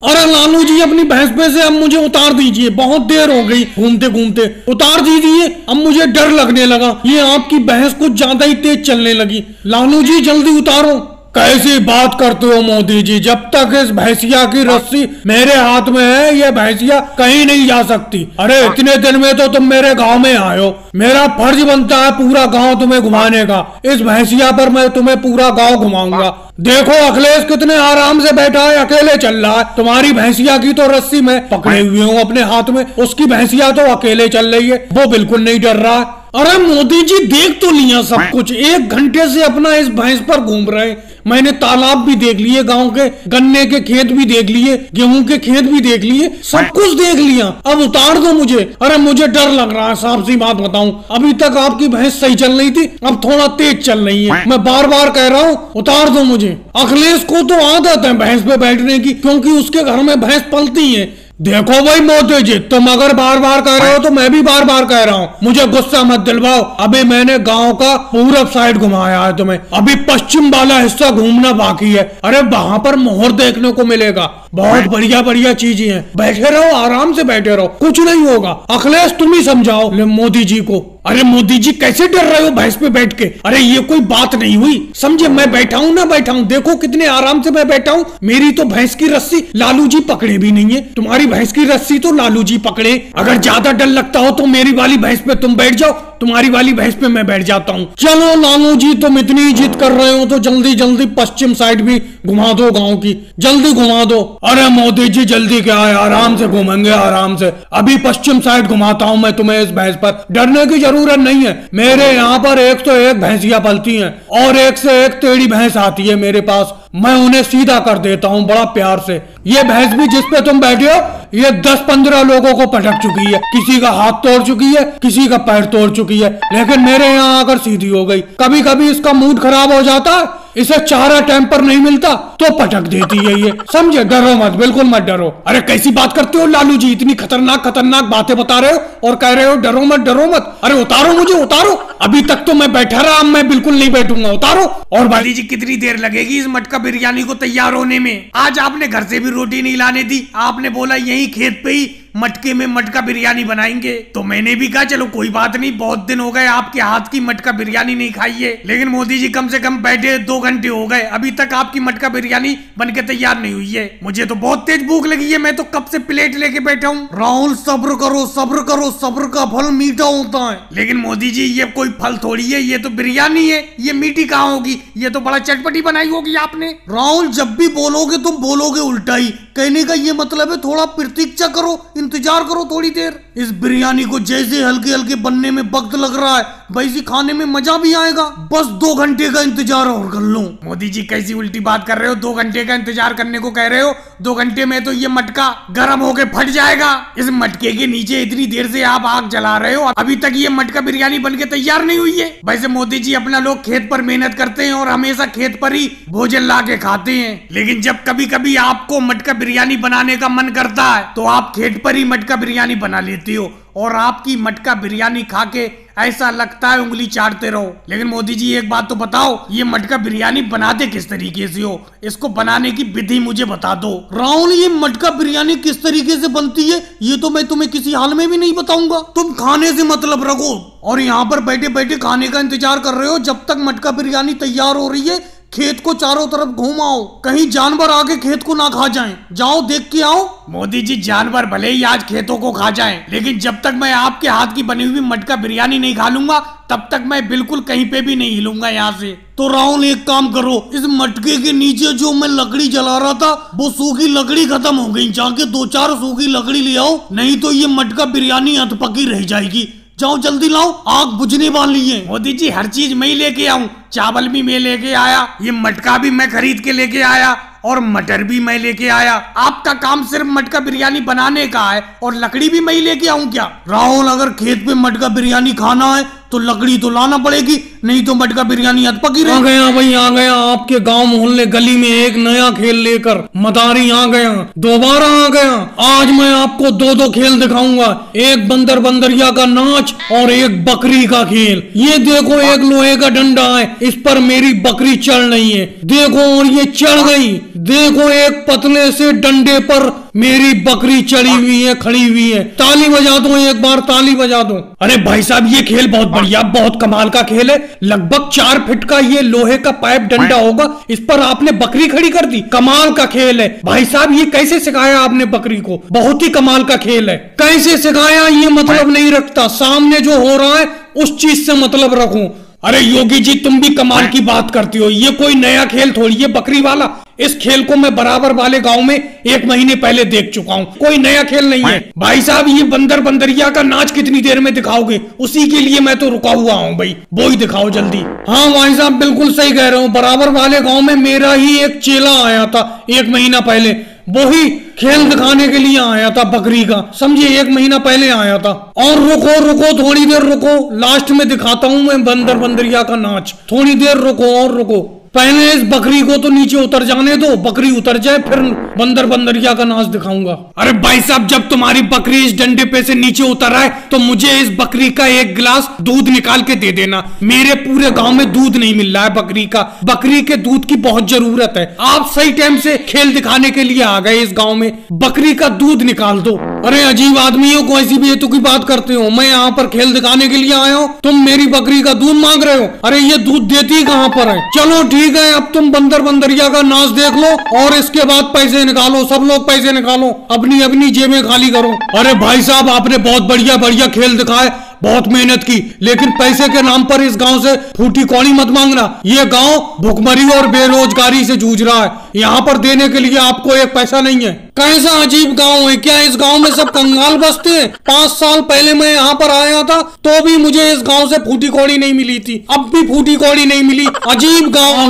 अरे लालू जी अपनी भैंस पे से अब मुझे उतार दीजिए, बहुत देर हो गई घूमते घूमते। उतार दीजिए, अब मुझे डर लगने लगा, ये आपकी भैंस कुछ ज्यादा ही तेज चलने लगी। लालू जी जल्दी उतारो। कैसी बात करते हो मोदी जी, जब तक इस भैंसिया की रस्सी मेरे हाथ में है ये भैंसिया कहीं नहीं जा सकती। अरे इतने दिन में तो तुम मेरे गांव में आए हो, मेरा फर्ज बनता है पूरा गांव तुम्हें घुमाने का। इस भैंसिया पर मैं तुम्हें पूरा गांव घुमाऊंगा। देखो अखिलेश कितने आराम से बैठा है, अकेले चल रहा है। तुम्हारी भैंसिया की तो रस्सी मैं पकड़े हुए हूँ अपने हाथ में, उसकी भैंसिया तो अकेले चल रही है, वो बिल्कुल नहीं डर रहा है। अरे मोदी जी देख तो लिया सब कुछ, 1 घंटे से अपना इस भैंस पर घूम रहे हैं। मैंने तालाब भी देख लिए, गांव के गन्ने के खेत भी देख लिए, गेहूं के खेत भी देख लिए, सब कुछ देख लिया। अब उतार दो मुझे। अरे मुझे डर लग रहा है, साफ सी बात बताऊं, अभी तक आपकी भैंस सही चल रही थी, अब थोड़ा तेज चल रही है। मैं बार बार कह रहा हूँ उतार दो मुझे। अखिलेश को तो आदत है भैंस पे बैठने की, क्योंकि उसके घर में भैंस पलती है। देखो भाई मोदी जी, तुम अगर बार बार कह रहे हो तो मैं भी बार बार कह रहा हूँ, मुझे गुस्सा मत दिलवाओ। अभी मैंने गांव का पूरब साइड घुमाया है तुम्हें, अभी पश्चिम वाला हिस्सा घूमना बाकी है। अरे वहाँ पर मोहर देखने को मिलेगा, बहुत बढ़िया बढ़िया चीजें हैं। बैठे रहो, आराम से बैठे रहो, कुछ नहीं होगा। अखिलेश तुम ही समझाओ मोदी जी को। अरे मोदी जी कैसे डर रहे हो भैंस पे बैठ के? अरे ये कोई बात नहीं हुई, समझे? मैं बैठा हूँ ना बैठा हूँ, देखो कितने आराम से मैं बैठा हूँ। मेरी तो भैंस की रस्सी लालू जी पकड़े भी नहीं है, तुम्हारी भैंस की रस्सी तो लालू जी पकड़े। अगर ज्यादा डर लगता हो तो मेरी वाली भैंस पे तुम बैठ जाओ, तुम्हारी वाली भैंस पे मैं बैठ जाता हूँ। चलो लालू जी तुम इतनी जिद कर रहे हो तो जल्दी जल्दी पश्चिम साइड भी घुमा दो, गाँव की जल्दी घुमा दो। अरे मोदी जी जल्दी क्या है, आराम से घूमेंगे आराम से। अभी पश्चिम साइड घुमाता हूँ मैं तुम्हें इस भैंस पर, डरने की जरूरत नहीं है। मेरे यहाँ पर 101 भैंसियां पलती हैं और 1 से 1 टेढ़ी भैंस आती है मेरे पास, मैं उन्हें सीधा कर देता हूँ बड़ा प्यार से। ये भैंस भी जिस पे तुम बैठे हो ये 10-15 लोगों को पटक चुकी है, किसी का हाथ तोड़ चुकी है, किसी का पैर तोड़ चुकी है, लेकिन मेरे यहाँ आकर सीधी हो गई। कभी कभी इसका मूड खराब हो जाता है, इसे चारा टाइम पर नहीं मिलता तो पटक देती है ये, समझे? डरो मत, बिल्कुल मत डरो। अरे कैसी बात करते हो लालू जी, इतनी खतरनाक खतरनाक बातें बता रहे हो और कह रहे हो डरो मत डरो मत। अरे उतारो मुझे, उतारो। अभी तक तो मैं बैठा रहा, अब मैं बिल्कुल नहीं बैठूंगा, उतारो। और भाई जी कितनी देर लगेगी इस मटका बिरयानी को तैयार होने में? आज आपने घर से भी रोटी नहीं लाने दी, आपने बोला यही खेत पे ही मटके में मटका बिरयानी बनाएंगे, तो मैंने भी कहा चलो कोई बात नहीं, बहुत दिन हो गए आपके हाथ की मटका बिरयानी नहीं खाई है। लेकिन मोदी जी कम से कम बैठे 2 घंटे हो गए, अभी तक आपकी मटका बिरयानी बनके तैयार नहीं हुई है। मुझे तो बहुत तेज भूख लगी है, मैं तो कब से प्लेट लेके बैठा हूँ। राहुल सब्र करो सब्र करो, सब्र का फल मीठा होता है। लेकिन मोदी जी ये कोई फल थोड़ी है, ये तो बिरयानी है, ये मीठी कहाँ होगी, ये तो बड़ा चटपटी बनाई होगी आपने। राहुल जब भी बोलोगे तुम बोलोगे उल्टा ही, कहने का ये मतलब है थोड़ा प्रतीक्षा करो, इंतजार करो थोड़ी देर। इस बिरयानी को जैसे हल्के हल्के बनने में वक्त लग रहा है वैसे खाने में मजा भी आएगा, बस 2 घंटे का इंतजार और कर लो। मोदी जी कैसी उल्टी बात कर रहे हो, 2 घंटे का इंतजार करने को कह रहे हो? 2 घंटे में तो ये मटका गर्म होके फट जाएगा। इस मटके के नीचे इतनी देर से आप आग जला रहे हो, अभी तक ये मटका बिरयानी बनके तैयार नहीं हुई है। वैसे मोदी जी अपना लोग खेत पर मेहनत करते हैं और हमेशा खेत पर ही भोजन ला के खाते हैं, लेकिन जब कभी कभी आपको मटका बिरयानी बनाने का मन करता है तो आप खेत पर ही मटका बिरयानी बना लेते हो और आपकी मटका बिरयानी खा के ऐसा लगता है उंगली चाटते रहो। लेकिन मोदी जी एक बात तो बताओ, ये मटका बिरयानी बनाते किस तरीके से हो, इसको बनाने की विधि मुझे बता दो। राहुल ये मटका बिरयानी किस तरीके से बनती है ये तो मैं तुम्हें किसी हाल में भी नहीं बताऊंगा, तुम खाने से मतलब रखो और यहाँ पर बैठे बैठे खाने का इंतजार कर रहे हो। जब तक मटका बिरयानी तैयार हो रही है खेत को चारों तरफ घुमाओ, कहीं जानवर आके खेत को ना खा जाएं। जाओ देख के आओ। मोदी जी जानवर भले ही आज खेतों को खा जाएं, लेकिन जब तक मैं आपके हाथ की बनी हुई मटका बिरयानी नहीं खा लूंगा तब तक मैं बिल्कुल कहीं पे भी नहीं हिलूंगा यहाँ से। तो राहुल एक काम करो, इस मटके के नीचे जो मैं लकड़ी जला रहा था वो सूखी लकड़ी खत्म हो गई, जाके 2-4 सूखी लकड़ी ले आओ, नहीं तो ये मटका बिरयानी अधपकी रह जाएगी। जाओ जल्दी लाओ, आग बुझने वाली है। मोदी जी हर चीज मैं ही लेके आऊं, चावल भी मैं लेके आया, ये मटका भी मैं खरीद के लेके आया और मटर भी मैं लेके आया। आपका काम सिर्फ मटका बिरयानी बनाने का है और लकड़ी भी मैं ही लेके आऊं क्या? राहुल अगर खेत पे मटका बिरयानी खाना है तो लकड़ी तो लाना पड़ेगी, नहीं तो मटका बिरयानी हद पकी रही। आ गया भाई आ गया, आपके गांव मोहल्ले गली में एक नया खेल लेकर मदारी आ गया, दोबारा आ गया। आज मैं आपको दो दो खेल दिखाऊंगा, एक बंदर बंदरिया का नाच और एक बकरी का खेल। ये देखो एक लोहे का डंडा है, इस पर मेरी बकरी चढ़ रही है, देखो और ये चढ़ गई। देखो एक पतले से डंडे पर मेरी बकरी चढ़ी हुई है, खड़ी हुई है। ताली बजा दो एक बार, ताली बजा दो। अरे भाई साहब ये खेल बहुत बढ़िया, बहुत कमाल का खेल है। लगभग 4 फीट का ये लोहे का पाइप डंडा होगा, इस पर आपने बकरी खड़ी कर दी। कमाल का खेल है भाई साहब। ये कैसे सिखाया आपने बकरी को? बहुत ही कमाल का खेल है। कैसे सिखाया ये मतलब नहीं रखता, सामने जो हो रहा है उस चीज से मतलब रखूं। अरे योगी जी तुम भी कमाल की बात करती हो, ये कोई नया खेल थोड़ी है बकरी वाला। इस खेल को मैं बराबर वाले गांव में 1 महीने पहले देख चुका हूँ, कोई नया खेल नहीं है। भाई साहब ये बंदर बंदरिया का नाच कितनी देर में दिखाओगे? उसी के लिए मैं तो रुका हुआ हूँ भाई, वो ही दिखाओ जल्दी। हाँ भाई साहब बिल्कुल सही कह रहे हो, बराबर वाले गाँव में मेरा ही एक चेला आया था 1 महीना पहले, वो ही खेल दिखाने के लिए आया था बकरी का, समझिए 1 महीना पहले आया था। और रुको रुको थोड़ी देर रुको, लास्ट में दिखाता हूँ मैं बंदर बंदरिया का नाच। थोड़ी देर रुको और रुको, पहले इस बकरी को तो नीचे उतर जाने दो, बकरी उतर जाए फिर बंदर बंदरिया का नाच दिखाऊंगा। अरे भाई साहब जब तुम्हारी बकरी इस डंडे पे से नीचे उतर आए तो मुझे इस बकरी का 1 गिलास दूध निकाल के दे देना। मेरे पूरे गांव में दूध नहीं मिल रहा है बकरी का, बकरी के दूध की बहुत जरूरत है। आप सही टाइम से खेल दिखाने के लिए आ गए इस गाँव में, बकरी का दूध निकाल दो। अरे अजीब आदमियों को ऐसी बेतुकी की बात करते हो, मैं यहाँ पर खेल दिखाने के लिए आया हूँ, तुम मेरी बकरी का दूध मांग रहे हो। अरे ये दूध देती कहाँ पर है? चलो ठीक है अब तुम बंदर बंदरिया का नाच देख लो और इसके बाद पैसे निकालो, सब लोग पैसे निकालो, अपनी अपनी जेबें खाली करो। अरे भाई साहब आपने बहुत बढ़िया बढ़िया खेल दिखाए, बहुत मेहनत की, लेकिन पैसे के नाम पर इस गांव से फूटी कौड़ी मत मांगना। ये गांव भुखमरी और बेरोजगारी से जूझ रहा है, यहाँ पर देने के लिए आपको 1 पैसा नहीं है। कैसा अजीब गांव है, क्या इस गांव में सब कंगाल बसते हैं? 5 साल पहले मैं यहाँ पर आया था तो भी मुझे इस गांव से फूटी कौड़ी नहीं मिली थी, अब भी फूटी कौड़ी नहीं मिली। अजीब गांव आ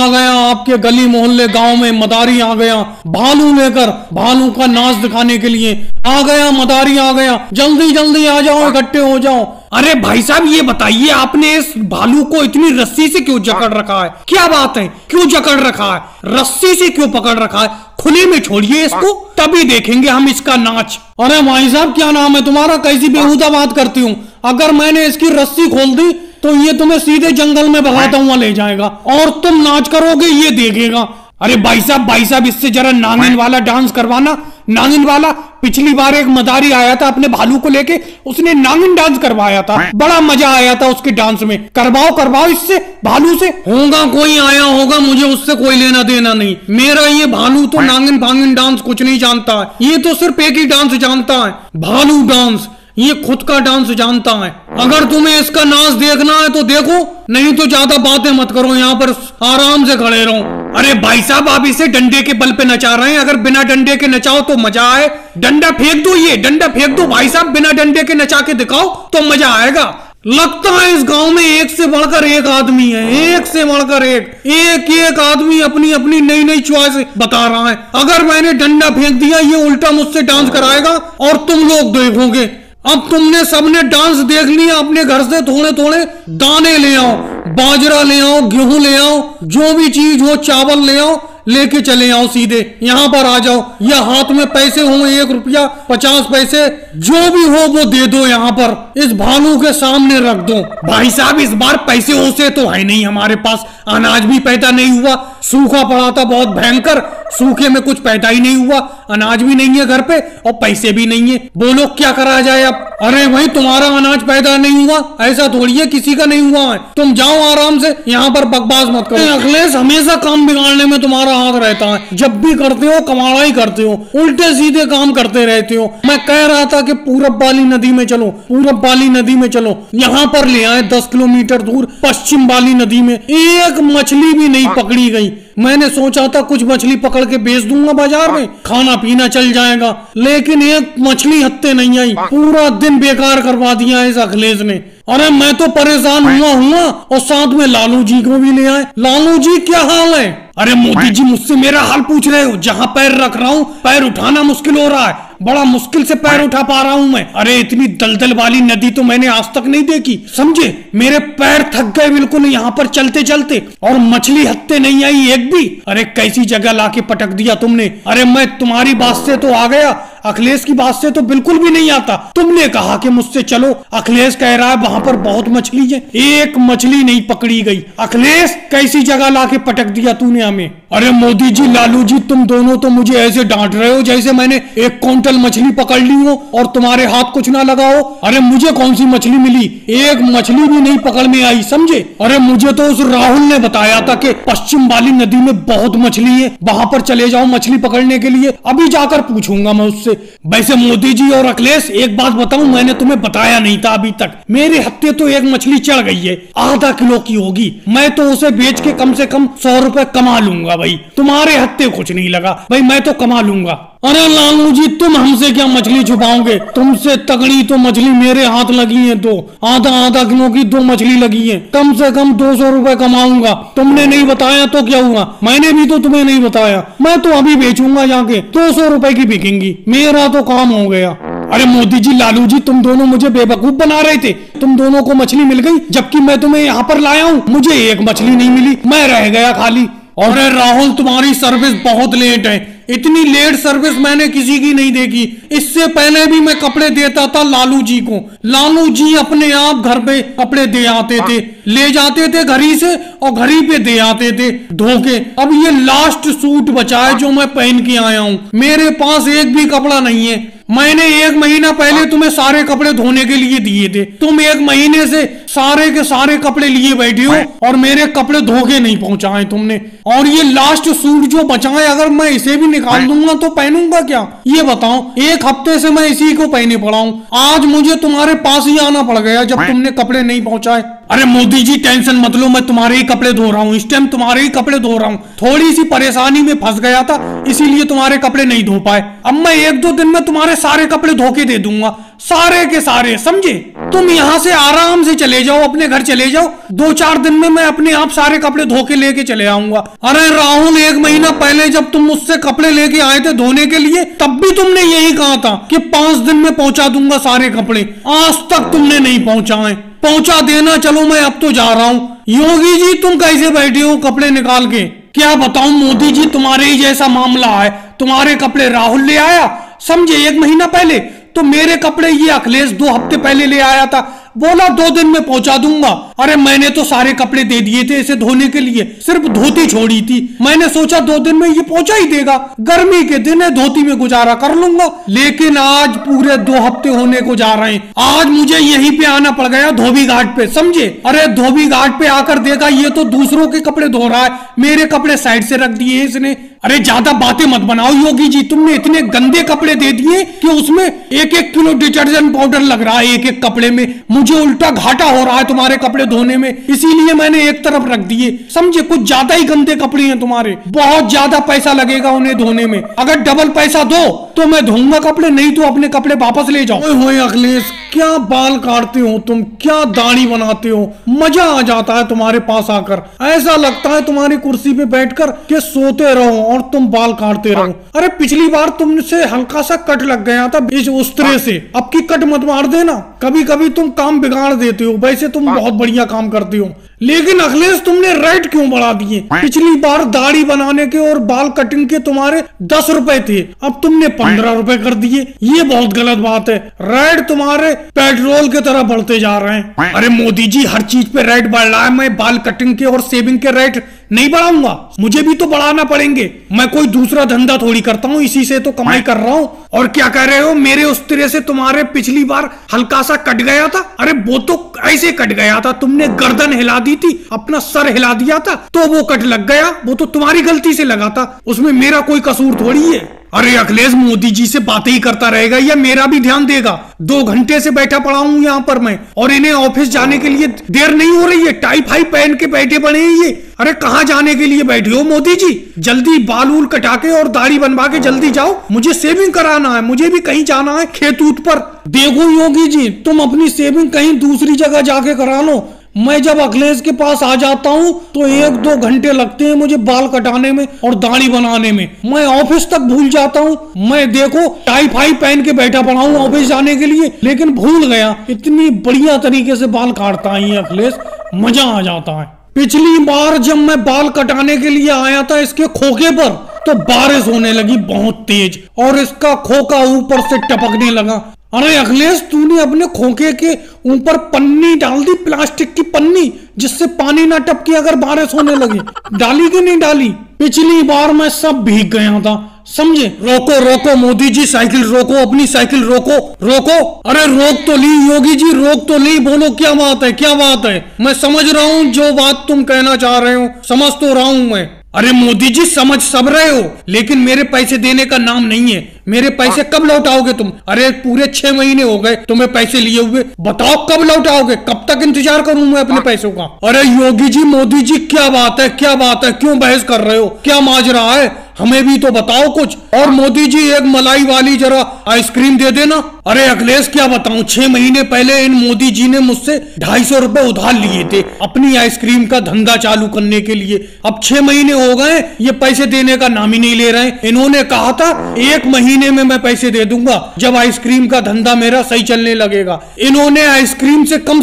गया आपके गली मोहल्ले गांव में मदारी आ गया, भालू लेकर, भालू का नाच दिखाने के लिए आ गया, मदारी आ गया। जल्दी जल्दी आ जाओ, इकट्ठे हो जाओ। अरे भाई साहब ये बताइए आपने इस भालू को इतनी रस्सी से क्यों जकड़ रखा है? क्या बात है, क्यों जकड़ रखा है? रस्सी से क्यों पकड़ रखा है? खुले में छोड़िए इसको, तभी देखेंगे हम इसका नाच। अरे भाई साहब क्या नाम है तुम्हारा? कैसी बेहुदा बात करती हूँ, अगर मैंने इसकी रस्सी खोल दी तो ये तुम्हें सीधे जंगल में भगाता हुआ ले जाएगा और तुम नाच करोगे ये देखेगा। अरे भाई साहब इससे जरा नागिन वाला डांस करवाना, नागिन वाला। पिछली बार एक मदारी आया था अपने भालू को लेके, उसने नागिन डांस करवाया था, बड़ा मजा आया था उसके डांस में। करवाओ इससे, भालू से। होगा कोई आया होगा, मुझे उससे कोई लेना देना नहीं। मेरा ये भालू तो नागिन भागिन डांस कुछ नहीं जानता है, ये तो सिर्फ एक ही डांस जानता है, भालू डांस। ये खुद का डांस जानता है। अगर तुम्हें इसका नाच देखना है तो देखो, नहीं तो ज्यादा बातें मत करो, यहाँ पर आराम से खड़े रहो। अरे भाई साहब आप इसे डंडे के बल पे नचा रहे हैं, अगर बिना डंडे के नचाओ तो मजा आए। डंडा फेंक दो, ये डंडा फेंक दो भाई साहब, बिना डंडे के नचा के दिखाओ तो मजा आएगा। लगता है इस गांव में एक से बढ़कर एक आदमी है, एक से बढ़कर एक आदमी अपनी अपनी नई नई चॉइस बता रहा है। अगर मैंने डंडा फेंक दिया ये उल्टा मुझसे डांस कराएगा और तुम लोग देखोगे। अब तुमने सबने डांस देख लिया, अपने घर से थोड़े थोड़े दाने ले आओ, बाजरा ले आओ, गेहूं ले आओ, जो भी चीज हो, चावल ले आओ, लेके चले आओ, सीधे यहाँ पर आ जाओ। या हाथ में पैसे हो, 1 रुपया 50 पैसे जो भी हो वो दे दो, यहाँ पर इस भालू के सामने रख दो। भाई साहब इस बार पैसे हो से तो है नहीं हमारे पास, अनाज भी पैदा नहीं हुआ, सूखा पड़ा था बहुत भयंकर, सूखे में कुछ पैदा ही नहीं हुआ, अनाज भी नहीं है घर पे और पैसे भी नहीं है। बोलो क्या करा जाए अब? अरे भाई तुम्हारा अनाज पैदा नहीं हुआ ऐसा थोड़ी है, किसी का नहीं हुआ है। तुम जाओ आराम से, यहाँ पर बकवास मत करो। अखिलेश हमेशा काम बिगाड़ने में तुम्हारा हाथ रहता है, जब भी करते हो कमाड़ा ही करते हो, उल्टे सीधे काम करते रहते हो। मैं कह रहा था कि पूरब वाली नदी में चलो, पूरब वाली नदी में चलो, यहाँ पर ले आए 10 किलोमीटर दूर पश्चिम वाली नदी में एक मछली भी नहीं पकड़ी गई। मैंने सोचा था कुछ मछली पकड़ के बेच दूंगा बाजार में, खाना पीना चल जाएगा, लेकिन एक मछली हत्ते नहीं आई, पूरा दिन बेकार करवा दिया इस अखिलेश ने। अरे मैं तो परेशान हुआ और साथ में लालू जी को भी ले आए। लालू जी क्या हाल है? अरे मोदी जी मुझसे मेरा हाल पूछ रहे हो? जहाँ पैर रख रहा हूँ पैर उठाना मुश्किल हो रहा है। बड़ा मुश्किल से पैर उठा पा रहा हूँ मैं। अरे इतनी दलदल वाली नदी तो मैंने आज तक नहीं देखी, समझे। मेरे पैर थक गए बिल्कुल यहाँ पर चलते चलते, और मछली हत्ते नहीं आई एक भी। अरे कैसी जगह लाके पटक दिया तुमने। अरे मैं तुम्हारी बात से तो आ गया, अखिलेश की बात से तो बिल्कुल भी नहीं आता। तुमने कहा कि मुझसे चलो, अखिलेश कह रहा है वहां पर बहुत मछली है, एक मछली नहीं पकड़ी गई। अखिलेश कैसी जगह लाके पटक दिया तूने हमें। अरे मोदी जी, लालू जी, तुम दोनों तो मुझे ऐसे डांट रहे हो जैसे मैंने 1 क्विंटल मछली पकड़ ली हो और तुम्हारे हाथ कुछ ना लगा हो। अरे मुझे कौन सी मछली मिली, एक मछली भी नहीं पकड़ में आई, समझे। अरे मुझे तो उस राहुल ने बताया था कि पश्चिम वाली नदी में बहुत मछली है, वहां पर चले जाओ मछली पकड़ने के लिए। अभी जाकर पूछूंगा मैं उससे। वैसे मोदी जी और अखिलेश, एक बात बताऊं, मैंने तुम्हें बताया नहीं था अभी तक। मेरे हत्थे तो एक मछली चढ़ गई है, आधा किलो की होगी। मैं तो उसे बेच के कम से कम 100 रुपए कमा लूंगा भाई। तुम्हारे हत्थे कुछ नहीं लगा भाई, मैं तो कमा लूंगा। अरे लालू जी, तुम हमसे क्या मछली छुपाओगे? तुमसे तगड़ी तो मछली मेरे हाथ लगी है, तो आधा किलो की 2 मछली लगी है। कम से कम 200 रुपए कमाऊंगा। तुमने नहीं बताया तो क्या हुआ, मैंने भी तो तुम्हें नहीं बताया। मैं तो अभी बेचूंगा जाके, 200 रुपए की बिकेंगी, मेरा तो काम हो गया। अरे मोदी जी, लालू जी, तुम दोनों मुझे बेवकूफ बना रहे थे। तुम दोनों को मछली मिल गई, जबकि मैं तुम्हें यहाँ पर लाया हूँ, मुझे एक मछली नहीं मिली, मैं रह गया खाली। और राहुल, तुम्हारी सर्विस बहुत लेट है। इतनी लेट सर्विस मैंने किसी की नहीं देखी। इससे पहले भी मैं कपड़े देता था लालू जी को। लालू जी अपने आप घर पे कपड़े दे आते थे, ले जाते थे घरी से और घरी पे दे आते थे धो के। अब ये लास्ट सूट बचा है जो मैं पहन के आया हूँ। मेरे पास एक भी कपड़ा नहीं है। मैंने 1 महीना पहले तुम्हें सारे कपड़े धोने के लिए दिए थे, तुम 1 महीने से सारे के सारे कपड़े लिए बैठे हो और मेरे कपड़े धो के नहीं पहुंचाए तुमने। और ये लास्ट सूट जो बचा है, अगर मैं इसे भी निकाल दूंगा तो पहनूंगा क्या, ये बताओ। 1 हफ्ते से मैं इसी को पहने पड़ा हूँ। आज मुझे तुम्हारे पास ही आना पड़ गया जब तुमने कपड़े नहीं पहुंचाए। अरे मोदी जी, टेंशन मत लो, मैं तुम्हारे ही कपड़े धो रहा हूँ, इस टाइम तुम्हारे ही कपड़े धो रहा हूँ। थोड़ी सी परेशानी में फंस गया था, इसीलिए तुम्हारे कपड़े नहीं धो पाए। अब मैं 1-2 दिन में तुम्हारे सारे कपड़े धो के दे दूंगा, सारे के सारे, समझे। तुम यहाँ से आराम से चले जाओ, अपने घर चले जाओ। 2-4 दिन में मैं अपने आप सारे कपड़े धो के लेके चले आऊंगा। अरे राहुल, 1 महीना पहले जब तुम मुझसे कपड़े लेके आए थे धोने के लिए, तब भी तुमने यही कहा था कि 5 दिन में पहुंचा दूंगा सारे कपड़े। आज तक तुमने नहीं पहुंचाए। पहुंचा देना, चलो मैं अब तो जा रहा हूँ। योगी जी, तुम कैसे बैठे हो कपड़े निकाल के? क्या बताऊं मोदी जी, तुम्हारे ही जैसा मामला है। तुम्हारे कपड़े राहुल ले आया, समझे, 1 महीना पहले। तो मेरे कपड़े ये अखिलेश 2 हफ्ते पहले ले आया था, बोला 2 दिन में पहुंचा दूंगा। अरे मैंने तो सारे कपड़े दे दिए थे इसे धोने के लिए, सिर्फ धोती छोड़ी थी। मैंने सोचा 2 दिन में ये पहुंचा ही देगा, गर्मी के दिन है, धोती में गुजारा कर लूंगा। लेकिन आज पूरे 2 हफ्ते होने को जा रहे हैं। आज मुझे यहीं पे आना पड़ गया, धोबी घाट पे, समझे। अरे धोबी घाट पे आकर देखा ये तो दूसरों के कपड़े धो रहा है, मेरे कपड़े साइड से रख दिए इसने। अरे ज्यादा बातें मत बनाओ योगी जी, तुमने इतने गंदे कपड़े दे दिए कि उसमें 1-1 किलो डिटर्जेंट पाउडर लग रहा है एक कपड़े में। मुझे उल्टा घाटा हो रहा है तुम्हारे कपड़े धोने में, इसीलिए मैंने एक तरफ रख दिए, समझे। कुछ ज्यादा ही गंदे कपड़े हैं तुम्हारे, बहुत ज्यादा पैसा लगेगा उन्हें धोने में। अगर डबल पैसा दो तो मैं धोऊंगा कपड़े, नहीं तो अपने कपड़े वापस ले जाओ। ओए अखिलेश, क्या बाल काटते हो तुम, क्या दाढ़ी बनाते हो, मजा आ जाता है तुम्हारे पास आकर। ऐसा लगता है तुम्हारी कुर्सी पे बैठकर के सोते रहो और तुम बाल काटते रहो। अरे पिछली बार तुमसे हल्का सा कट लग गया था इस उस्तरे से, अब की कट मत मार देना। कभी कभी तुम काम बिगाड़ देते हो, वैसे तुम बहुत बढ़िया काम करते हो। लेकिन अखिलेश, तुमने रेट क्यों बढ़ा दिए? पिछली बार दाढ़ी बनाने के और बाल कटिंग के तुम्हारे 10 रुपए थे, अब तुमने 15 रुपए कर दिए। ये बहुत गलत बात है। रेट तुम्हारे पेट्रोल की तरह बढ़ते जा रहे हैं। अरे मोदी जी, हर चीज पे रेट बढ़ रहा है, मैं बाल कटिंग के और शेविंग के रेट नहीं बढ़ाऊंगा, मुझे भी तो बढ़ाना पड़ेंगे। मैं कोई दूसरा धंधा थोड़ी करता हूँ, इसी से तो कमाई कर रहा हूँ। और क्या कह रहे हो, मेरे उस तरह से तुम्हारे पिछली बार हल्का सा कट गया था। अरे वो तो ऐसे कट गया था, तुमने गर्दन हिला दी थी, अपना सर हिला दिया था तो वो कट लग गया। वो तो तुम्हारी गलती से लगा था, उसमें मेरा कोई कसूर थोड़ी है। अरे अखिलेश, मोदी जी से बातें ही करता रहेगा या मेरा भी ध्यान देगा? 2 घंटे से बैठा पड़ा हूँ यहाँ पर मैं, और इन्हें ऑफिस जाने के लिए देर नहीं हो रही है। टाई फाई पहन के बैठे पड़े हैं ये। अरे कहाँ जाने के लिए बैठे हो मोदी जी? जल्दी बाल उल कटा के और दाढ़ी बनवा के जल्दी जाओ, मुझे सेविंग कराना है, मुझे भी कहीं जाना है खेत ऊत पर। देखो योगी जी, तुम अपनी सेविंग कहीं दूसरी जगह जाके करा लो, मैं जब अखिलेश के पास आ जाता हूँ तो 1-2 घंटे लगते हैं मुझे बाल कटाने में और दाढ़ी बनाने में। मैं ऑफिस तक भूल जाता हूँ। मैं देखो टाई फाई पहन के बैठा पड़ा हूँ ऑफिस जाने के लिए, लेकिन भूल गया। इतनी बढ़िया तरीके से बाल काटता है ये अखिलेश, मजा आ जाता है। पिछली बार जब मैं बाल कटाने के लिए आया था इसके खोखे पर, तो बारिश होने लगी बहुत तेज और इसका खोखा ऊपर से टपकने लगा। अरे अखिलेश, तूने अपने खोखे के ऊपर पन्नी डाल दी, प्लास्टिक की पन्नी, जिससे पानी ना टपके अगर बारिश होने लगी। डाली कि नहीं डाली? पिछली बार मैं सब भीग गया था, समझे। रोको रोको मोदी जी, साइकिल रोको, अपनी साइकिल रोको रोको। अरे रोक तो ली योगी जी, रोक तो ली। बोलो क्या बात है, क्या बात है? मैं समझ रहा हूँ जो बात तुम कहना चाह रहे हो, समझ तो रहा हूँ मैं। अरे मोदी जी, समझ सब रहे हो, लेकिन मेरे पैसे देने का नाम नहीं है। मेरे पैसे कब लौटाओगे तुम? अरे पूरे 6 महीने हो गए तुम्हें पैसे लिए हुए, बताओ कब लौटाओगे? कब तक इंतजार करूं मैं अपने पैसों का? अरे योगी जी, मोदी जी, क्या बात है, क्या बात है? क्यों बहस कर रहे हो? क्या माजरा है? हमें भी तो बताओ कुछ। और मोदी जी, एक मलाई वाली जरा आइसक्रीम दे देना। अरे अखिलेश, क्या बताऊं, 6 महीने पहले इन मोदी जी ने मुझसे 250 रुपए उधार लिए थे अपनी आइसक्रीम का धंधा चालू करने के लिए। अब 6 महीने हो गए, ये पैसे देने का नाम ही नहीं ले रहे हैं। इन्होंने कहा था 1 महीने में मैं पैसे दे दूंगा जब आइसक्रीम का धंधा मेरा सही चलने लगेगा। इन्होंने आइसक्रीम से कम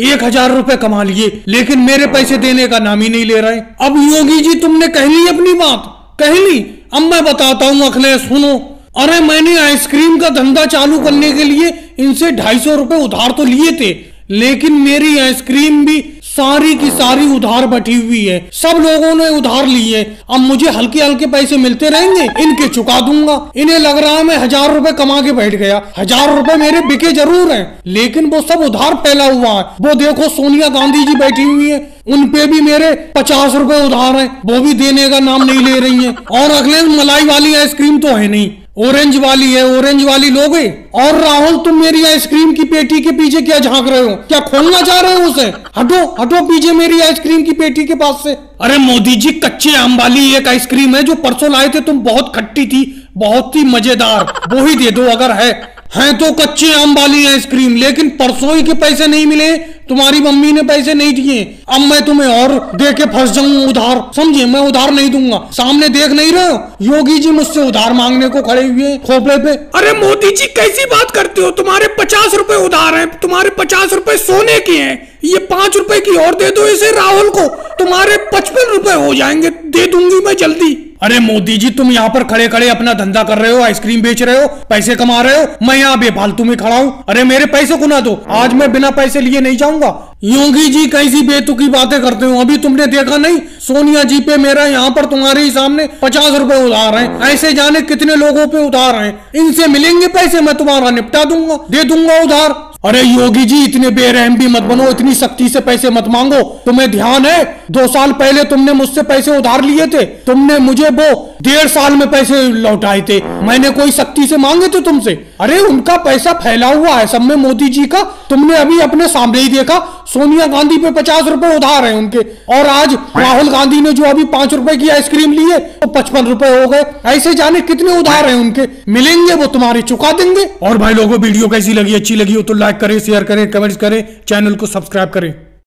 1000 रुपए कमा लिए, लेकिन मेरे पैसे देने का नाम ही नहीं ले रहे। अब योगी जी, तुमने कह ली अपनी बात, कह ली। अब मैं बताता हूँ अखिलेश, सुनो। अरे मैंने आइसक्रीम का धंधा चालू करने के लिए इनसे 250 रुपए उधार तो लिए थे, लेकिन मेरी आइसक्रीम भी सारी की सारी उधार बैठी हुई है। सब लोगों ने उधार लिए। अब मुझे हल्के हल्के पैसे मिलते रहेंगे, इनके चुका दूंगा। इन्हें लग रहा है मैं 1000 रुपए कमा के बैठ गया। 1000 रुपए मेरे बिके जरूर हैं, लेकिन वो सब उधार फैला हुआ है। वो देखो सोनिया गांधी जी बैठी हुई है, उन पे भी मेरे 50 रुपए उधार हैं, वो भी देने का नाम नहीं ले रही हैं। और अगले मलाई वाली आइसक्रीम तो है नहीं, ऑरेंज वाली है, ऑरेंज वाली लोगे। और राहुल, तुम मेरी आइसक्रीम की पेटी के पीछे क्या झांक रहे हो? क्या खोलना चाह रहे हो उसे? हटो हटो पीछे मेरी आइसक्रीम की पेटी के पास से। अरे मोदी जी, कच्चे आम वाली एक आइसक्रीम है जो परसों लाए थे तुम, बहुत खट्टी थी, बहुत ही मजेदार, वो ही दे दो अगर है तो कच्चे आम वाली आइसक्रीम। लेकिन परसों ही के पैसे नहीं मिले, तुम्हारी मम्मी ने पैसे नहीं दिए। अब मैं तुम्हें और दे के फंस जाऊं उधार, समझे। मैं उधार नहीं दूंगा, सामने देख नहीं रहे हो? योगी जी मुझसे उधार मांगने को खड़े हुए खोपड़े पे। अरे मोदी जी, कैसी बात करते हो? तुम्हारे 50 रुपए उधार हैं, तुम्हारे 50 रुपए सोने के हैं। ये 5 रुपए की और दे दो इसे राहुल को, तुम्हारे 55 रुपए हो जाएंगे, दे दूंगी मैं जल्दी। अरे मोदी जी, तुम यहाँ पर खड़े खड़े अपना धंधा कर रहे हो, आइसक्रीम बेच रहे हो, पैसे कमा रहे हो, मैं यहाँ बेफालतू में खड़ा हूँ। अरे मेरे पैसे को ना दो, आज मैं बिना पैसे लिए नहीं जाऊंगा। योगी जी, कैसी बेतुकी बातें करते हो? अभी तुमने देखा नहीं, सोनिया जी पे मेरा यहाँ पर तुम्हारे ही सामने 50 रुपए उधार हैं। ऐसे जाने कितने लोगों पे उधार हैं। इनसे मिलेंगे पैसे, मैं तुम्हारा निपटा दूंगा, दे दूंगा उधार। अरे योगी जी, इतने बेरहम भी मत बनो, इतनी सख्ती से पैसे मत मांगो। तुम्हें ध्यान है 2 साल पहले तुमने मुझसे पैसे उधार लिए थे, तुमने मुझे वो 1.5 साल में पैसे लौटाए थे। मैंने कोई सख्ती से मांगे थे तुमसे? अरे उनका पैसा फैला हुआ है सब में, मोदी जी का। तुमने अभी अपने सामने ही देखा, सोनिया गांधी पे 50 रुपए उधार है उनके, और आज राहुल गांधी ने जो अभी 5 रुपए की आइसक्रीम ली है तो 55 रुपए हो गए। ऐसे जाने कितने उधार है उनके, मिलेंगे वो तुम्हारे, चुका देंगे। और भाई लोगों, वीडियो कैसी लगी? अच्छी लगी हो तो लाइक करें, शेयर करें, कमेंट्स करें, चैनल को सब्सक्राइब करें।